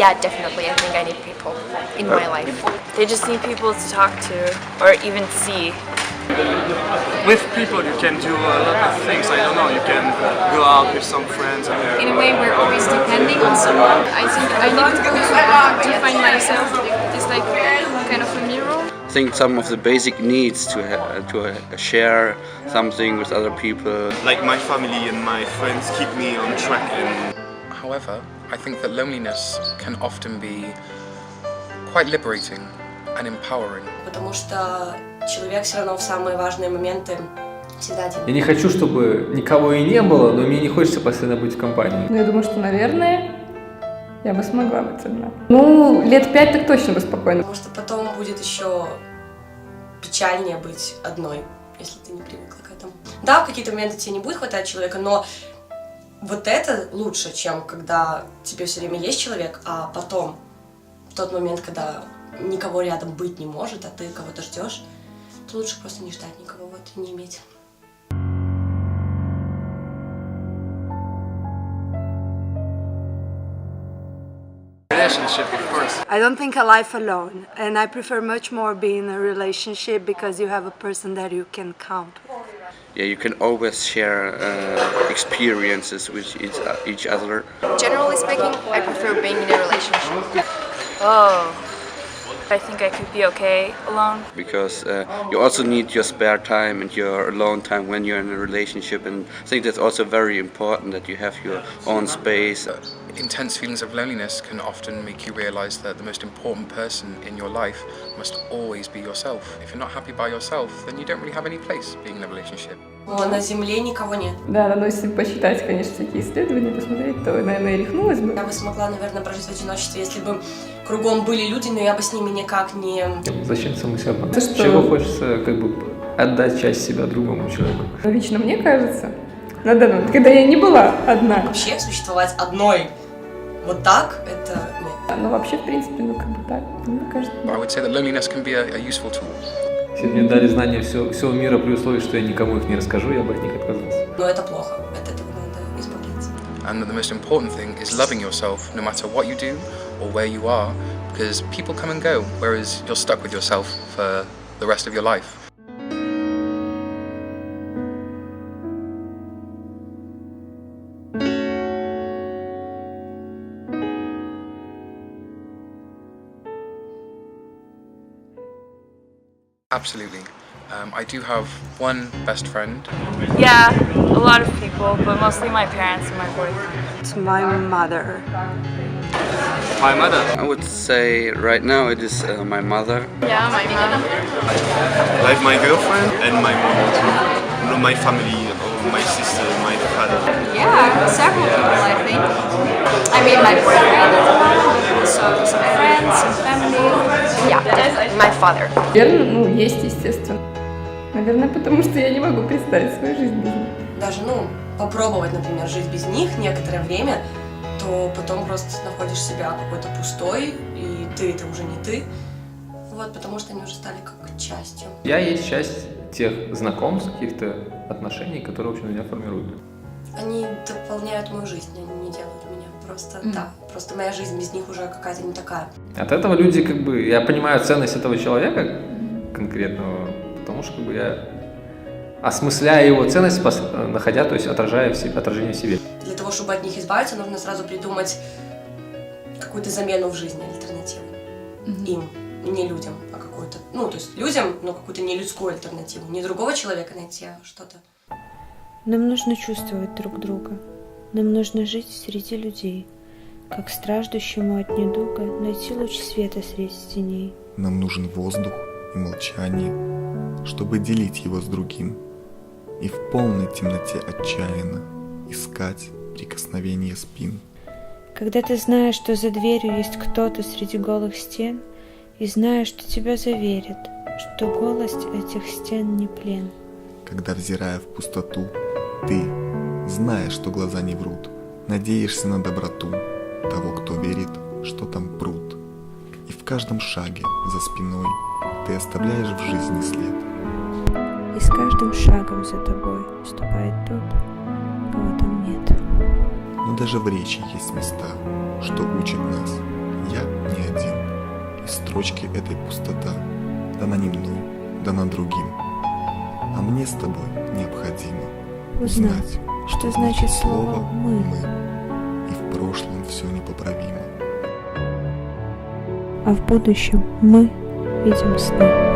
yeah, definitely. I think I need people in my life. They just need people to talk to or even see. With people you can do a lot of things. I don't know, you can go out with some friends. In a way, we're always depending on someone. I think I need to find myself. It's like kind of a mirror. I think some of the basic needs to share something with other people. Like my family and my friends keep me on track. However, I think that loneliness can often be quite liberating and empowering. Потому что человек все равно в самые важные моменты всегда один. Я не хочу, чтобы никого и не было, но мне не хочется постоянно быть в компании. Ну, я думаю, что, наверное, я бы смогла быть одна. Ну, лет 5 так точно бы спокойно. Потому что потом будет еще печальнее быть одной, если ты не привыкла к этому. Да, в какие-то моменты тебе не будет хватать человека, но вот это лучше, чем когда тебе все время есть человек, а потом, в тот момент, когда никого рядом быть не может, а ты кого-то ждешь, то лучше просто не ждать никого, вот, и не иметь. Relationship, of course. I don't think a life alone, and I prefer much more being in a relationship because you have a person that you can count with. Yeah, you can always share experiences with each other. Generally speaking, I prefer being in a relationship. Oh, I think I could be okay alone. Because you also need your spare time and your alone time when you're in a relationship, and I think that's also very important that you have your own space. Intense feelings of loneliness can often make you realize that the most important person in your life must always be yourself. If you're not happy by yourself, then you don't really have any place being in a relationship. На земле никого нет. Да, но если почитать, конечно, такие исследования, посмотреть, то, наверное, я рехнулась бы. Я бы смогла, наверное, прожить в одиночестве, если бы кругом были люди, но я бы с ними никак не... Зачем саму себя обманывать? Чего хочется как бы отдать часть себя другому человеку? Лично мне кажется, на данный момент, когда я не была одна. Вообще существовать одной вот так, это нет. Ну вообще, в принципе, ну как бы так, мне кажется. I would say that loneliness can be a useful tool. Если бы мне дали знания всего мира при условии, что я никому их не расскажу, я бы от них отказался. Но это плохо, от этого надо избавляться. And the most important thing is loving yourself no matter what you do or where you are, because people come and go, whereas you're stuck with yourself for the rest of your life. Absolutely. I do have one best friend. Yeah, a lot of people, but mostly my parents and my boyfriend. It's my mother. My mother. I would say right now it is my mother. Yeah, my mom. Like my girlfriend and my mom too. My family, my sister, my father. Yeah, several people, I think. I mean, my boyfriend, so some friends, some family. Yeah, definitely. My father. Наверное, ну, есть, естественно. Наверное, потому что я не могу представить свою жизнь без них. Даже, попробовать, например, жить без них некоторое время, то потом просто находишь себя какой-то пустой, и ты это уже не ты. Вот, потому что они уже стали как частью. Я есть часть тех знакомств, каких-то отношений, которые, в общем, меня формируют. Они дополняют мою жизнь, они не делают меня. Просто, да, просто моя жизнь без них уже какая-то не такая. От этого люди, как бы, я понимаю ценность этого человека конкретного, потому что, как бы, я осмысляю его ценность, находя, то есть отражение в себе. Для того, чтобы от них избавиться, нужно сразу придумать какую-то замену в жизни, альтернативу. Им, не людям, а какую-то, то есть людям, но какую-то нелюдскую альтернативу. Не другого человека найти, а что-то. Нам нужно чувствовать друг друга. Нам нужно жить среди людей, как страждущему от недуга найти луч света среди теней. Нам нужен воздух и молчание, чтобы делить его с другим, и в полной темноте отчаянно искать прикосновение спин. Когда ты знаешь, что за дверью есть кто-то среди голых стен, и знаешь, что тебя заверят, что голость этих стен не плен. Когда, взирая в пустоту, ты, зная, что глаза не врут, надеешься на доброту того, кто верит, что там пруд. И в каждом шаге за спиной ты оставляешь в жизни след. И с каждым шагом за тобой ступает тот, кого там нет. Но даже в речи есть места, что учат нас я не один. И строчки этой пустота дана не мной, дана другим. А мне с тобой необходимо Узнать, что значит слово «мы». И в прошлом все непоправимо. А в будущем мы видим сны.